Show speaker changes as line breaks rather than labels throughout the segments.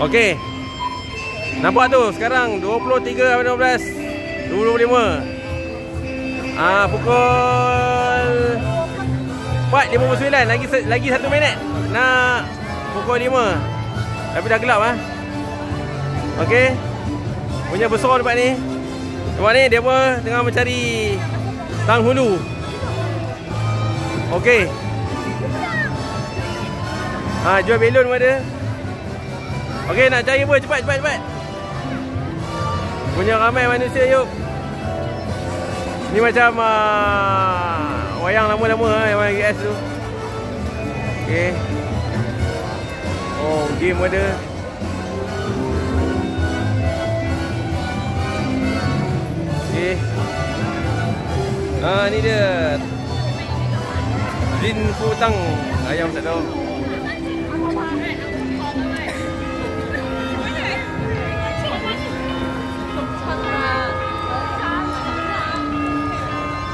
Okey. Nampak tu sekarang 23.15 2025. Pukul 4.59, lagi 1 minit nak pukul 5. Tapi dah gelap Okey. Punya besar tempat ni. Tempat ni dia pun tengah mencari penghulu. Okey. Jual belon pun ada. Okey, nak cari apa? Cepat. Punya ramai manusia yuk. Ni macam wayang lama-lama wayang GS tu. Okey. Oh, game ada. Okey. Ni dia. Lin Futang. Ayam tak tahu.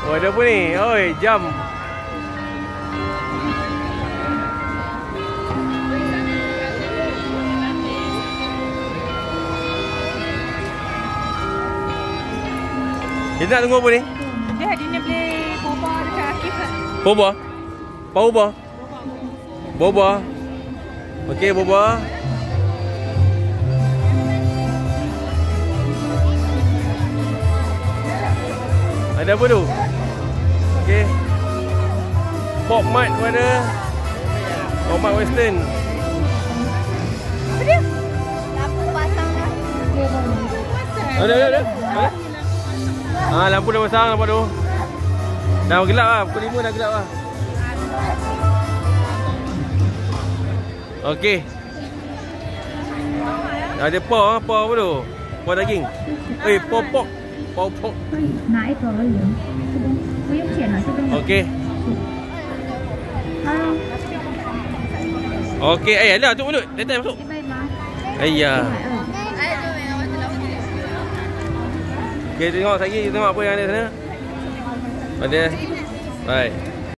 Oh, ada apa ni? Oi, jam. Kita nak tunggu apa ni?
Dia nak beli boba dekat Akif.
Boba? Boba? Boba. Okey, boba. Ada apa tu? Okey. Pop Mart pun ada. Pop Mart Western.
Apa dia? Lampu pasang lah.
Ada. Lampu dah pasang nampak tu. Dah gelap lah. Pukul 5 dah gelap lah. Okey. Ada apa tu? Paw daging. Paw pork.
拿一个而已，不用钱了，这边。
Okey. Okey, lah tu mulut. Datang masuk.
100吗？
Ayah.
120。
Okey, tengok lagi, tengok apa yang ada sana. Ada. Baik.